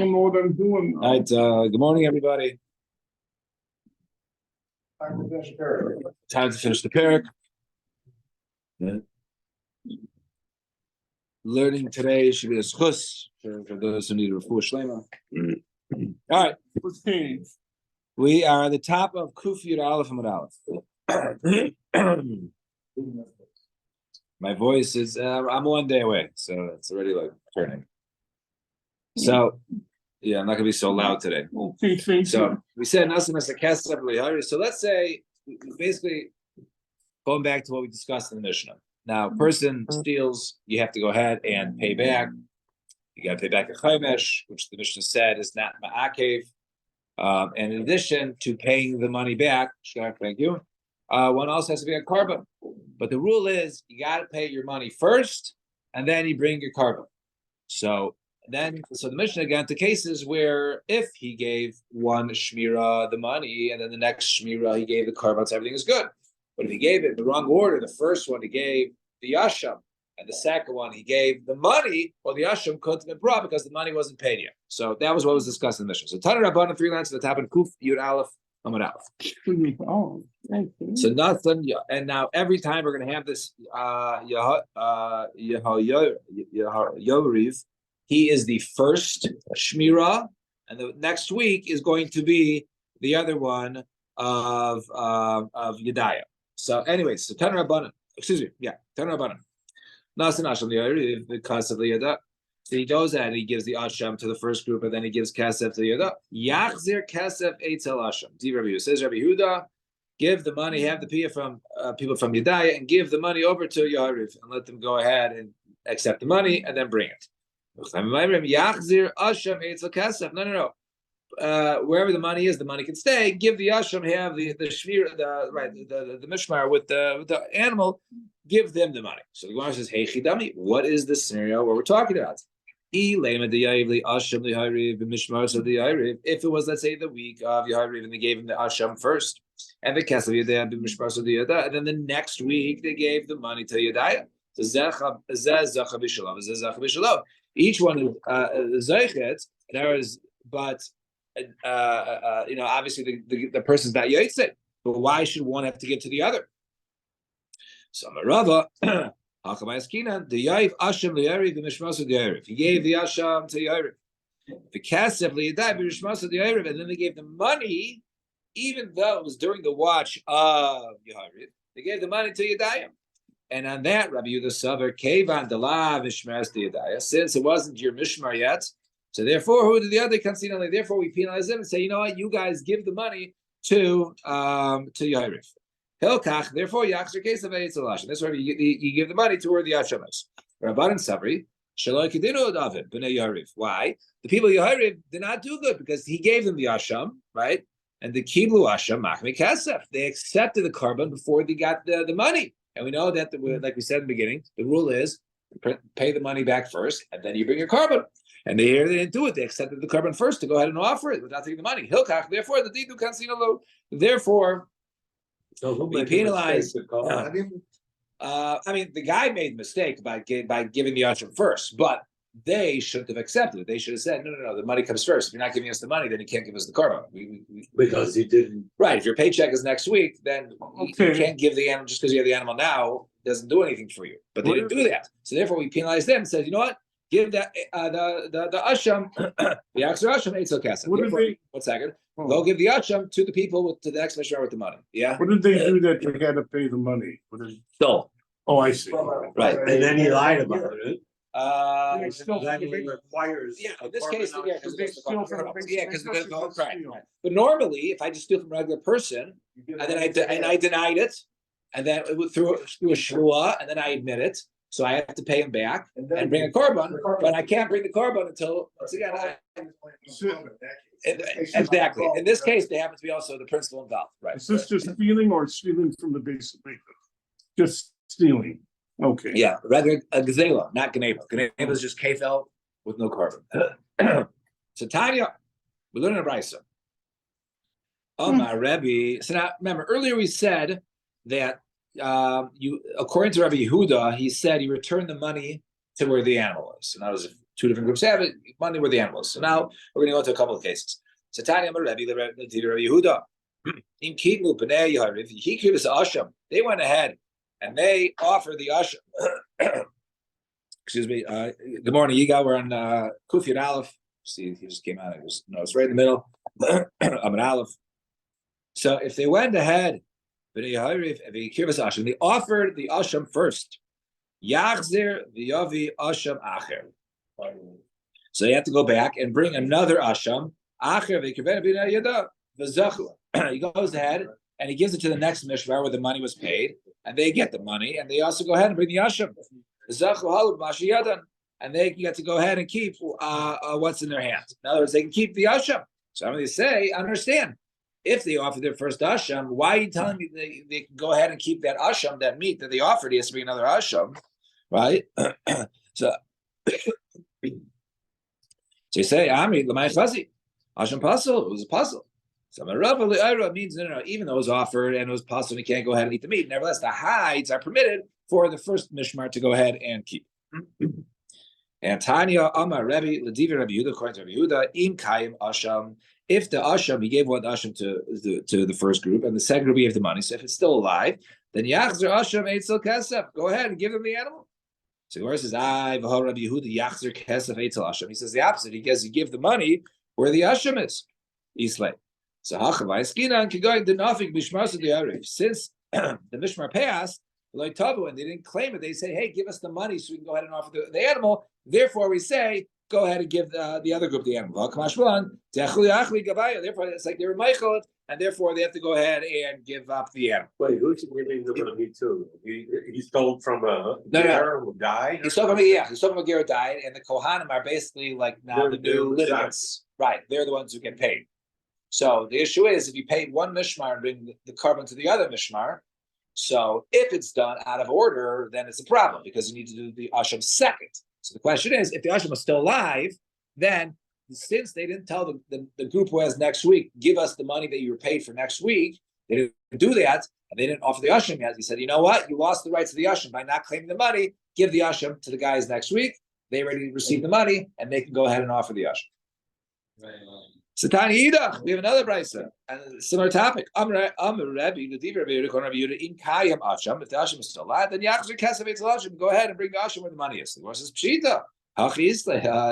don't know what I'm doing. All right, good morning, everybody. Time to finish the parak. Yeah. Learning today should be a schus for those who need a refuah shlema. All right, we are at the top of Kuf Yud Aleph Amud Aleph. My voice is, I'm 1 day away, so it's already like turning. So, yeah, I'm not going to be so loud today. So, we said, so let's say, basically, going back to what we discussed in the Mishnah. Now, person steals, you have to go ahead and pay back. You got to pay back a chaymesh, which the Mishnah said is not ma'akev. And in addition to paying the money back, thank you, one also has to be a carbon. But the rule is you got to pay your money first, and then you bring your carbon. So the Mishnah got into cases where if he gave one shmira the money, and then the next shmira he gave the carbon, so everything is good. But if he gave it in the wrong order, the first one he gave the yasham, and the second one he gave the money, well, the yasham couldn't have been brought because the money wasn't paid yet. So that was what was discussed in the Mishnah. So Tanur Rabbanan, 3 lines at the top, and Kuf Yud Aleph Amud Aleph. Oh, so nothing, and now every time we're going to have this Yoriv, he is the first shmira, and the next week is going to be the other one of Yedaya. So, anyways, so Tanur Rabbanan, Tanur Rabbanan. Nasan Asham the Yoriv because of the Yada. So he goes out and he gives the Asham to the first group, and then he gives Kasef to the Yada. Yachzir Kasef Eitzel Asham. Says Rabbi Yehuda, give the money, have the piyah from people from Yedaya, and give the money over to Yariv, and let them go ahead and accept the money, and then bring it. Yachzir Asham Eitzel Kasef. No. Wherever the money is, the money can stay. Give the Asham, have the shmir, the mishmar with the animal. Give them the money. So the Gemara says, "Hey chidami, what is the scenario where we're talking about?" If it was, let's say, the week of Yahariv, and they gave him the Asham first, and the Kesef Yadaya b'mishmar of the Yada, and then the next week they gave the money to Yadaya. So each one is zeichet. There is, but obviously the person's not yotzei. But why should one have to give to the other? So Marava, the Yaif Asham Li'ariv, the Mishmas the Yariv. He gave the Asham to Yariv. The Kasef Li'adai, the Mishmas the Yariv, and then they gave the money, even though it was during the watch of Yariv. They gave the money to Yedayim. And on that, Rabbi Yehuda Savar, Kevan Dala Mishmas the Yedayim, since it wasn't your Mishmar yet, so therefore, who did the other consider? Therefore, we penalize them and say, you know what, you guys give the money to Yariv. Hilkach, therefore, Yachzer case of Eitzel Asham. That's why you give the money to where the Asham is. Rabbanan Sabri, Shaloi Kedinu David, B'nei Yariv. Why? The people of Yariv did not do good because he gave them the Asham, right? And the Kiblu Asham, Machmi Kasef. They accepted the carbon before they got the money. And we know that, like we said in the beginning, the rule is pay the money back first, and then you bring your carbon. And they didn't do it. They accepted the carbon first to go ahead and offer it without taking the money. Hilkach, therefore, the Didu Kansinalo, therefore, we penalize. The guy made a mistake by giving the Asham first, but they shouldn't have accepted it. They should have said, no, the money comes first. If you're not giving us the money, then you can't give us the carbon. Because you didn't. Right. If your paycheck is next week, then you can't give the animal just because you have the animal now doesn't do anything for you. But they didn't do that. So therefore, we penalize them and said, you know what? Give that the asham, the Yachzer Asham Eitzel Kasef. 1 second. Go give the asham to the people to the next mishmar with the money. Yeah. What did they do that you had to pay the money? Stole. Oh, I see. Right. And then he lied about it. It requires. Yeah. In this case, because they steal from right. But normally, if I just steal from a regular person, and then I denied it, and then through a shvua, and then I admit it. So I have to pay him back and bring a carbon, but I can't bring the carbon until once again. Exactly. In this case, they happen to be also the principal involved. Right. Is this just stealing or stealing from the base of paper? Just stealing. Okay. Yeah, rather a gazela, not ganeva. Ganeva is just kefel with no carbon. So Tanya, we learn in a brisa. Oh my Rebbe. So now remember, earlier we said that. According to Rabbi Yehuda, he said you return the money to where the animal is. And that was Two different groups have it. Money were the animals. So now we're going to go into a couple of cases. So Tanya Rebbe Yehuda. In Kidmu B'nei Yehuda, he gave us Asham. They went ahead and they offered the Asham. Excuse me. Good morning, Yigal. We're on Kufiyat Aleph. See, he just came out. It's right in the middle. I'm an Aleph. So if they went ahead, if they gave us Asham, they offered the Asham first. Yachzir v'yavi Asham acher. So you have to go back and bring another Asham. Acher v'kiven b'nei Yehuda v'zachu. He goes ahead and he gives it to the next mishmar where the money was paid, and they get the money, and they also go ahead and bring the Asham. And they get to go ahead and keep what's in their hands. In other words, they can keep the Asham. So I'm going to say, understand, if they offer their first Asham, why are you telling me they can go ahead and keep that Asham, that meat that they offered? He has to bring another Asham, right? So you say, Amri, Lamai Chazi, Asham puzzle, it was a puzzle. So Rava means no, even though it was offered and it was puzzle, we can't go ahead and eat the meat. Nevertheless, the hides are permitted for the first mishmar to go ahead and keep. And Tanya Amar Rebbe Ladivi Rabbi Yehuda, according to Rabbi Yehuda, in Kayim Asham. If the Asham, he gave one Asham to the first group, and the second group he gave the money. So if it's still alive, then Yachzer Asham Eitzel Kesef. Go ahead and give them the animal. So Gemara says, Rabbi Yehuda Yachzer Kesef Eitzel Asham. He says the opposite. He guess you give the money where the Asham is. Islay. So Hachavai Kigoy Denafik Bishmas the Arif. Since the Mishmar passed, like Tavu, and they didn't claim it, they say, hey, give us the money so we can go ahead and offer the animal. Therefore, we say, go ahead and give the other group the animal. Therefore, it's like they were Michael, and therefore they have to go ahead and give up the animal. Wait, who's giving the money to? He stole from a who died? He stole from a Ger who died, and the Kohanim are basically like now the new litigants. Right, they're the ones who get paid. So the issue is, if you pay one mishmar and bring the carbon to the other mishmar, so if it's done out of order, then it's a problem because you need to do the Asham second. So the question is, if the Asham is still alive, then since they didn't tell the group who has next week, give us the money that you were paid for next week, they didn't do that, and they didn't offer the Asham yet. He said, you know what? You lost the rights to the Asham by not claiming the money. Give the Asham to the guys next week. They already received the money, and they can go ahead and offer the Asham. Satani Idach, we have another brisa and a similar topic. Rabbi Yehuda in Kayim Asham. If the Asham is still alive, then Yachzer Kesef Eitzel Asham. Go ahead and bring the Asham where the money is. The Gemara says Pshita.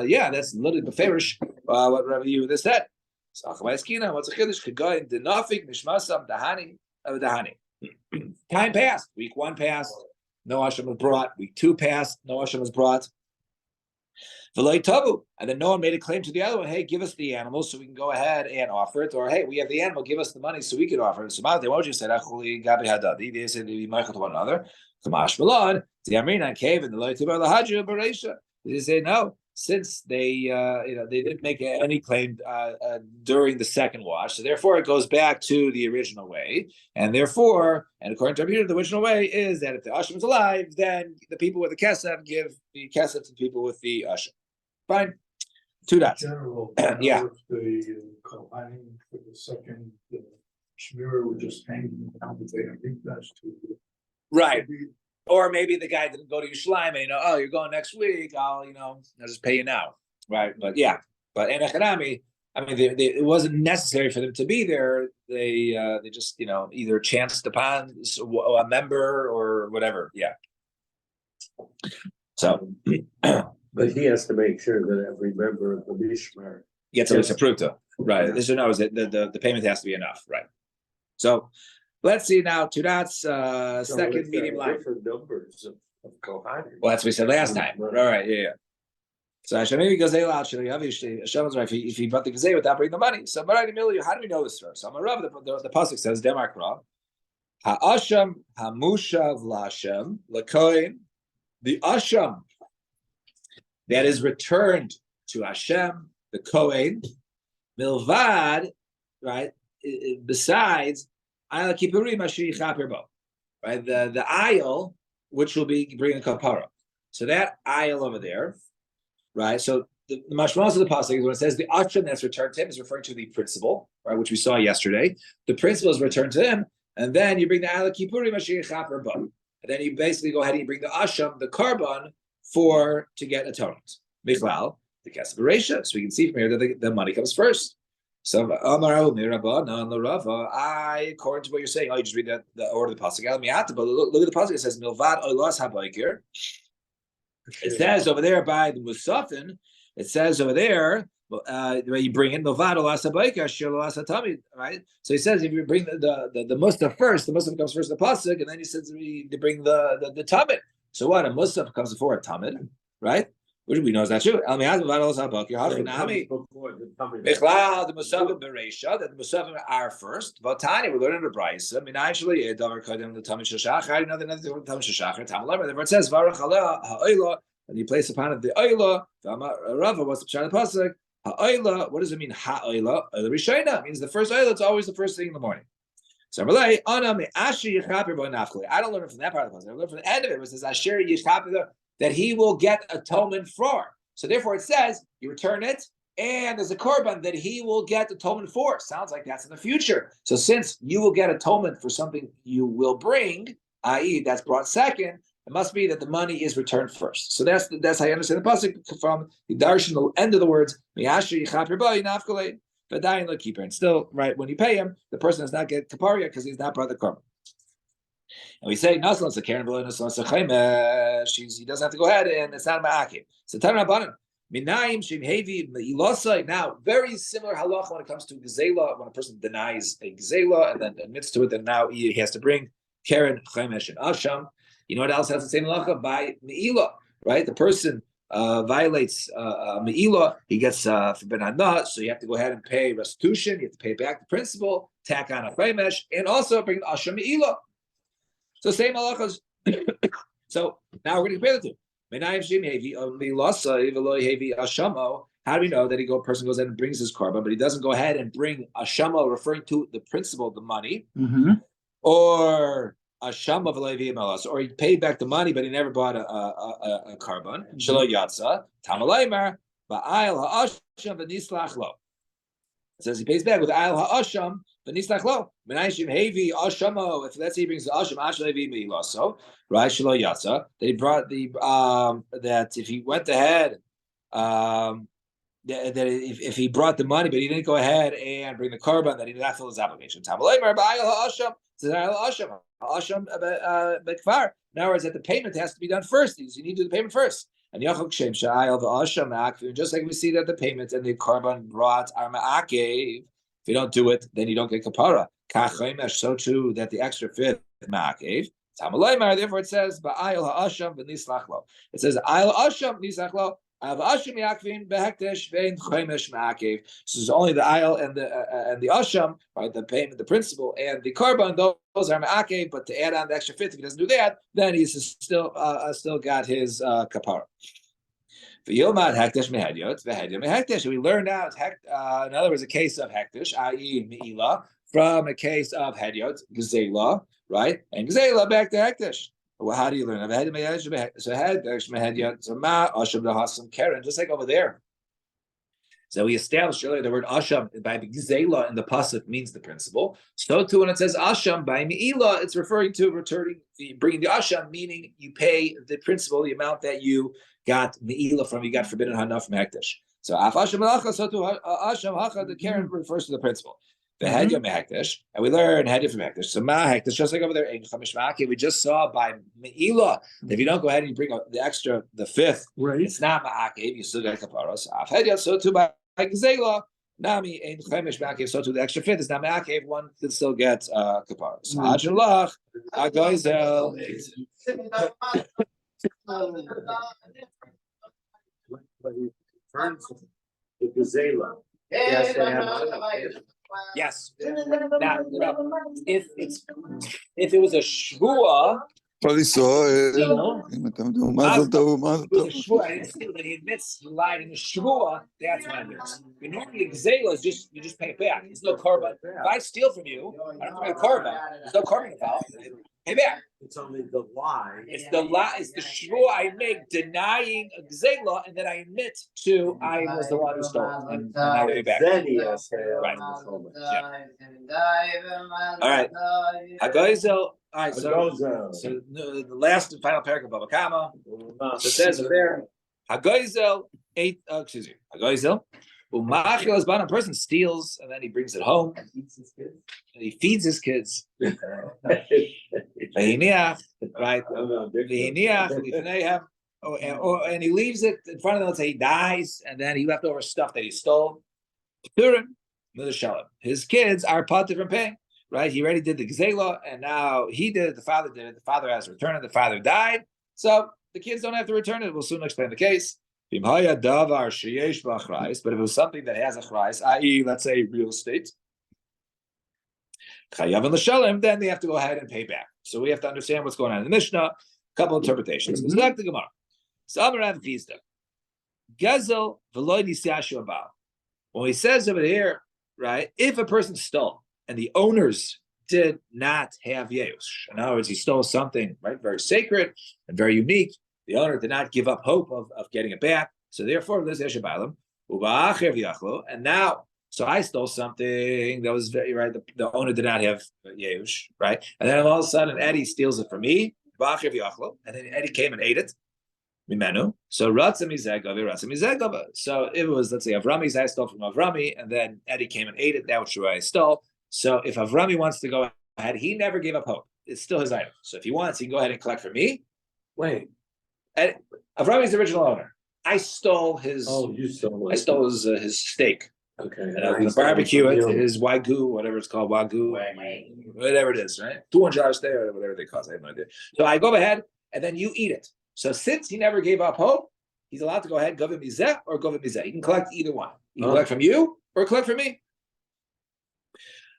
Yeah, that's literally beferish what Rabbi Yehuda said. So what's a chiddush? Kegoyin denafik mishmasam dahani. Time passed. Week 1 passed. No Asham was brought. Week 2 passed. No Asham was brought. And then no one made a claim to the other one. Hey, give us the animal so we can go ahead and offer it. Or hey, we have the animal, give us the money so we can offer it. So they won't just say they said to be Michael to one another. Kamash Malon, the Amrinan cave and the Loitibar Lahadju Beresha. They say no, since they they didn't make any claim during the second wash, so therefore it goes back to the original way, and therefore, and according to Rabbi, the original way is that if the Asham is alive, then the people with the Kesef give the Kesef to the people with the Asham. Fine. 2 dots. General, Yeah. The Kohanim for the second Shmira were just hanging down the day. I think that's too. Right. Or maybe the guy didn't go to Yerushalayim and oh, you're going next week. I'll just pay you now. Right. But yeah. But Enechanami, I mean, it wasn't necessary for them to be there. They just either chanced upon a member or whatever. Yeah. So. But he has to make sure that every member of the Mishmar gets at least approved. Right. This knows that the payment has to be enough. Right. So let's see now. 2 dots. Second medium line. Different numbers of Kohanim. Well, that's what we said last time. Right. Yeah. So Hashem Gazel actually, obviously, Hashem was right. If he brought the Gazel without bringing the money, so how do we know this first? So I'm a Rav. The pasuk says Demark Rav. Ha'asham hamushav la'Hashem lakoin. The asham that is returned to Hashem, the Kohen, milvad, right? Besides, right, the aisle which will be bringing a kapara. So that aisle over there, right? So the mashmalos of the pasuk is when it says the asham that's returned to him is referring to the principal, right? Which we saw yesterday. The principal is returned to him, and then you bring the aisle kipuri mashir chaper bo, and then you basically go ahead and you bring the asham, the carbon, to get atonement. Michlal, the Kesef Bereisha. So we can see from here that the money comes first. So according to what you're saying, you just read the order of the pasuk. But look at the pasuk. It says Milvad Olas Habaikir. It says over there by the Musafin. It says over there where you bring in Milvad Olas Habaikir Shir Olas Hatamid. Right. So he says if you bring the Musaf first, the Musaf comes first in the pasuk, and then he says to bring the Tamid. So what? A Musaf comes before a Tamid, right? What do we know is that true? The Musafim Bereisha, that the Musafim are first. But Tani, we're learning the Brisa. I mean, actually, the Tamid Shashachar, another Tamid Shashachar, Tamid. Therefore, it says Varach Ha'oila, and you place upon it the Oila. Rava, what's the Pshat Pasuk? Ha'oila. What does it mean? Ha'oila. The Rishayna means the first Oila. It's always the first thing in the morning. So I don't learn it from that part of the pasuk. I learn from the end of it, which says Asher Yishkaper, that he will get atonement for. So therefore it says you return it, and there's a korban that he will get atonement for. Sounds like that's in the future. So since you will get atonement for something you will bring, i.e. that's brought second, it must be that the money is returned first. So that's how you understand the pasuk from the darshan, the end of the words. But dying the keeper, and still, right, when you pay him, the person does not get kaparia because he's not brought the korban. And we say Naslan Karen he doesn't have to go ahead, and it's not ma'akim. So Tanrabanan. Now, very similar halacha when it comes to gzela, when a person denies a gzela and then admits to it, then now he has to bring Karen, Chemesh, and Asham. You know what else has the same halacha? By Me'ilah, right? The person violates Me'ilah, he gets forbidden hanah, so you have to go ahead and pay restitution, you have to pay back the principal, tack on a Chemesh, and also bring Asham Me'ilah. So same halachas. So now we're going to compare the two. How do we know that person goes ahead and brings his korban, but he doesn't go ahead and bring ashama, referring to the principal, the money, or ashama v'lo or he paid back the money, but he never bought a korban. Shelo yatsa tamaleimer ba'ayil ha'asham v'nislach lo. It says he pays back with ayil ha'asham. But nislach lo, menayishim hevi ashamo. If let's say he brings the asham, asham hevi meilaso, right? Shelo yatsa. That he brought the that if he went ahead, that if he brought the money, but he didn't go ahead and bring the korban, that he did not fill his obligation. Tamalei ba'ayil ha'asham. Says ayil ha'asham, ha'asham bekfar. In other words, that the payment has to be done first. You need to do the payment first. And just like we see that the payment and the korban brought are ma'akev. If you don't do it, then you don't get kapara. So too that the extra fifth ma'akev. Therefore it says ba'ayil ha'asham v'nislach lo. It says ayil ha'asham v'nislach lo. Ha'asham yakvin behekdesh ve'in chomesh ma'akev. So it's only the ayil and the asham, right? The payment, the principal, and the korban. Those are ma'akev. But to add on the extra fifth, if he doesn't do that, then he's still got his kapara. We learn now, in other words, a case of hektish, i.e. me'ilah, from a case of hedyot, gzela, right? And gzela back to hektish. Well, how do you learn? So hektish mehedyot, so ma asham lahasam keren, just like over there. So we established earlier the word asham by gzela in the pasuk means the principle. So too when it says asham by me'ilah, it's referring to bringing the asham, meaning you pay the principal, the amount that you got me'ilah from, you got forbidden hanah from hektish. So af asham malacha, so to asham hacha, the keren refers to the principle. The hedya mehektish, and we learn hedya from hektish. So ma hektish, just like over there, we just saw by me'ilah, if you don't go ahead and you bring the extra, the fifth, right, it's not ma'akev, you still get kaparos. Af hedya, so too by gzela, nami ein chemesh ma'akev, so too the extra fifth is not ma'akev, one can still get kaparos. Ha'achalach, ha'goizel. But he turns to gazela. Yes, they have. Yes. Now, if it was a shvua, that he admits he lied in the shvua, that's when it is. But normally, gzela is you just pay it back. There's no korban. If I steal from you, I don't have to pay korban. There's no korban involved. Pay back. It's only the lie. It's the lie. It's the shvua I make denying a gzela, and then I admit to I was the one who stole, and I pay back. Then he has to. Right. Yeah. All right. Hagoizel. All right. So the last and final paragraph of Bava Kama. So it says there. Hagoizel ate. Excuse me. Hagoizel. Umachil is a person steals and then he brings it home. He feeds his kids. Right. And he leaves it in front of them. Let's say he dies, and then he left over stuff that he stole. His kids are potter from paying. Right? He already did the gzela, and now he did it. The father did it. The father has to return it. The father died, so the kids don't have to return it. We'll soon explain the case. But if it was something that has a chrais, i.e., let's say real estate, then they have to go ahead and pay back. So we have to understand what's going on in the Mishnah. A couple of interpretations. Let's back to Gemara. When he says over here, right, if a person stole and the owners did not have Yeush, in other words, he stole something, right, very sacred and very unique, the owner did not give up hope of getting it back. So therefore, and now, so I stole something that was very, right, the owner did not have Yeush, right? And then all of a sudden, Eddie steals it from me, and then Eddie came and ate it. So so it was, let's say, Avrami's I stole from Avrami, and then Eddie came and ate it. That was I stole. So if Avrami wants to go ahead, he never gave up hope. It's still his item. So if he wants, he can go ahead and collect from me. Wait. Avrami's the original owner. I stole his. Oh, you stole it. I stole his steak. Okay. And I'm going to barbecue it, his wagyu, whatever it's called, wagyu, whatever it is, right? $200 there, or whatever they cost. I have no idea. So I go ahead, and then you eat it. So since he never gave up hope, he's allowed to go ahead, govim mizeh or govim mizeh. He can collect either one. He can collect from you or collect from me.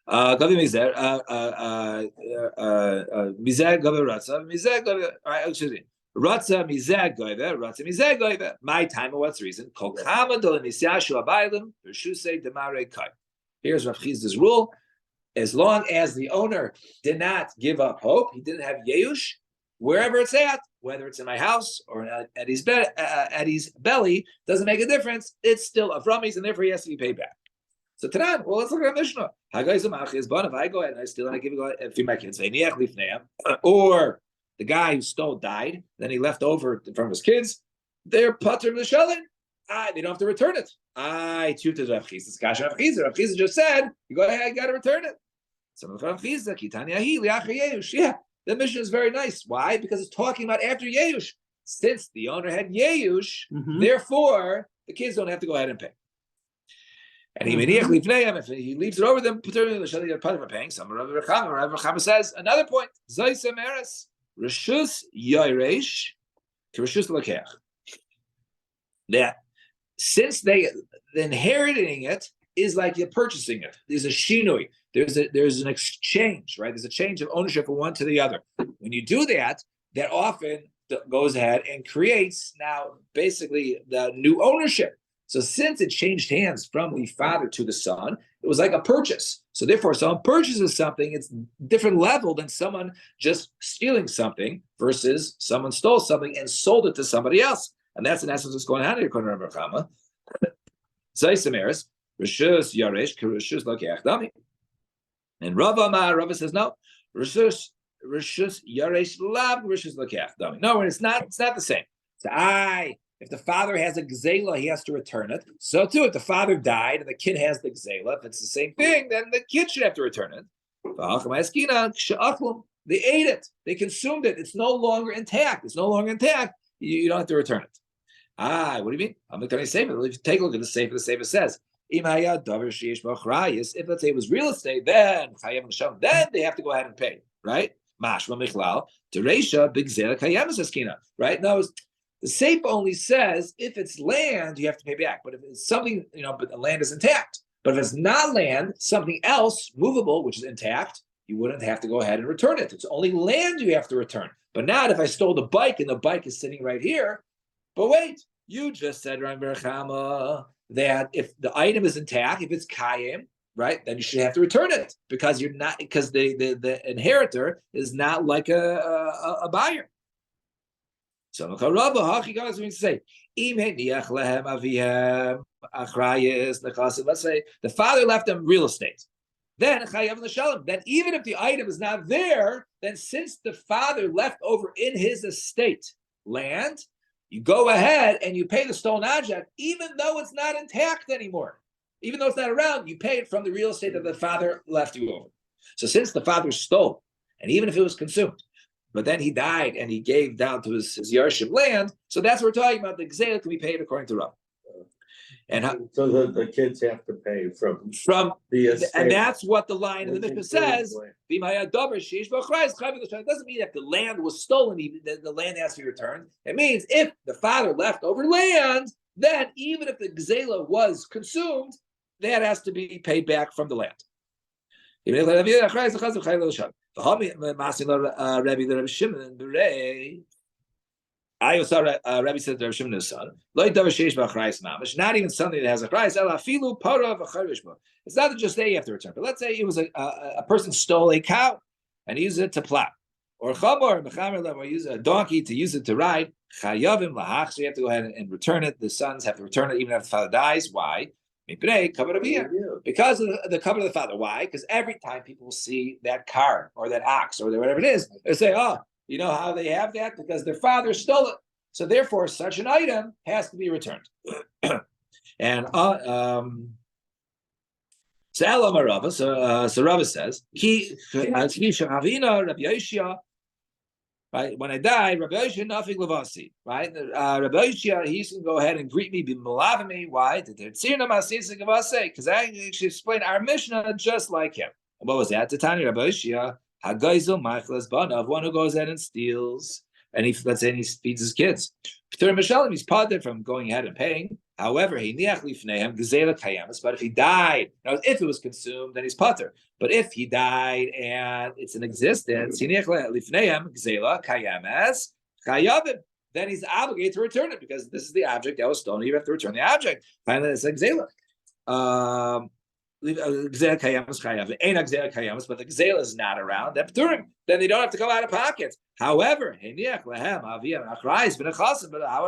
Govim mizeh, mizeh govim ratza, mizeh govim. All right, excuse me. Ratza mizeh goive, ratza mizeh goive. My time, what's the reason? Kol kama dol nisyashu abaylim v'shusei demare kai. Here's Rav Chizda's rule: as long as the owner did not give up hope, he didn't have yeush, wherever it's at, whether it's in my house or at Eddie's belly, doesn't make a difference. It's still Avrami's, and therefore he has to be paid back. So Tanan, well, let's look at Mishnah. If I go ahead and I steal and I give it to my kids, or the guy who stole died, then he left over from his kids, they're putter the shelling. They don't have to return it. I tutored Rav Chizda. Rav Chizda just said, you go ahead, you got to return it. Yeah, the mission is very nice. Why? Because it's talking about after Yeush. Since the owner had Yeush, therefore the kids don't have to go ahead and pay. And if he leaves it over them, paying. Some Rav Chama says another point. Rishus Yaresh to Rishus Lakeach. That since they inheriting it is like you're purchasing it. There's a shinui. There's an exchange, right? There's a change of ownership from one to the other. When you do that, that often goes ahead and creates now basically the new ownership. So since it changed hands from the father to the son, it was like a purchase. So therefore, someone purchases something, it's different level than someone just stealing something versus someone stole something and sold it to somebody else. And that's in essence what's going on here, according to Rabbi Chama. Zaysemeres, Rishus Yaresh, Rishus Lakeach Dami. And Rava says no. Rishus Yaresh Lab, Rishus Lakeach Dami. No, it's not the same. So if the father has a gzela, he has to return it. So too, if the father died and the kid has the gzela, if it's the same thing, then the kid should have to return it. They ate it. They consumed it. It's no longer intact. You don't have to return it. What do you mean? I'm not going to say it. If you take a look at the sefer says, if let's say it was real estate, then they have to go ahead and pay, right? Right? Now, the sefer only says if it's land, you have to pay back. But if it's something, but the land is intact. But if it's not land, something else movable, which is intact, you wouldn't have to go ahead and return it. It's only land you have to return. But not if I stole the bike and the bike is sitting right here. But wait, you just said, Rambam, that if the item is intact, if it's kayim, right, then you should have to return it because the inheritor is not like a buyer. So let's say let's say the father left them real estate. Then even if the item is not there, then since the father left over in his estate land, you go ahead and you pay the stolen object, even though it's not intact anymore. Even though it's not around, you pay it from the real estate that the father left you over. So since the father stole, and even if it was consumed, but then he died and he gave down to his Yarshim land, so that's what we're talking about. The Gzeila can be paid according to Rav. And So the kids have to pay from the estate. And that's what the line in the Mishnah says. It doesn't mean that the land was stolen, the land has to be returned. It means if the father left over land, then even if the Gzeila was consumed, that has to be paid back from the land. I saw Rabbi said to Rabbi Shimon's son, not even something that has a price. It's not just that you have to return, but let's say it was a person stole a cow and used it to plow, or use a donkey to use it to ride. So you have to go ahead and return it. The sons have to return it even after the father dies. Why? Because of the cover of the father. Why? Because every time people see that car or that ox or whatever it is, they say, "Oh, you know how they have that? Because their father stole it. So therefore, such an item has to be returned." And so Rava says, right? When I die, Rabbi Yoshia nothing levasi. Right? Rabbi Yoshia, he's going to go ahead and greet me, be malav me. Why? Because I actually explained our Mishnah just like him. And what was that? The Tanya Rabbi Yoshia, Hagaizel Machlas Banav, one who goes ahead and steals, and let's say he feeds his kids. He's parted from going ahead and paying. However, he but if he died, if it was consumed, then he's pater. But if he died and it's in existence, then he's obligated to return it because this is the object that was stolen. You have to return the object. Finally, it's like Gzela. But the Gzela is not around. Then they don't have to come out of pocket. However, if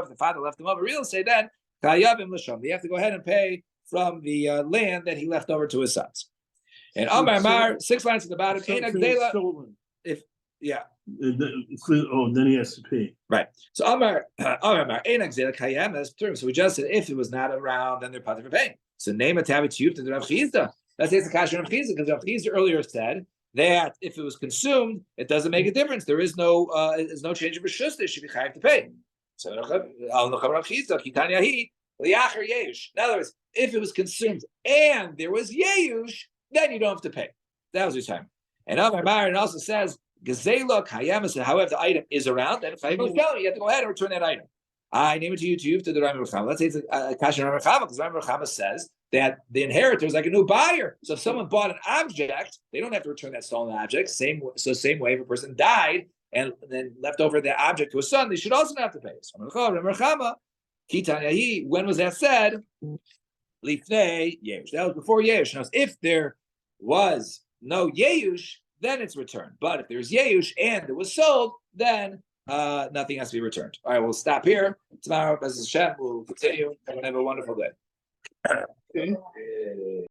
the father left them over real estate, then they have to go ahead and pay from the land that he left over to his sons. And Amar Mar, 6 lines at the bottom. If then he has to pay. Right. So Amar Mar, so we just said if it was not around, then they're part of paying. So name a tabit to the Rav Chizda. Let's say it's the kasher Rav Chizda, because Rav Chizda earlier said that if it was consumed, it doesn't make a difference. There is no change of reshus. They should be chayav to pay. So in other words, if it was consumed and there was yeyush, then you don't have to pay. That was his time. And Amar Marin also says, Gazela Kayamas, however the item is around, then if you have to go ahead and return that item. I name it to you to the Rambam Rechama. Let's say it's a kasher Rambam Rechama, because Rambam Rechama says that the inheritor is like a new buyer. So if someone bought an object, they don't have to return that stolen object. Same way, if a person died and then left over the object to a son, they should also not have to pay. So when was that said? Lifnei Yeush. That was before Yeush. Now, if there was no Yeush, then it's returned. But if there's Yeush and it was sold, then nothing has to be returned. All right, we'll stop here. Tomorrow, B'ezras Hashem, we'll continue. Have a wonderful day. Okay.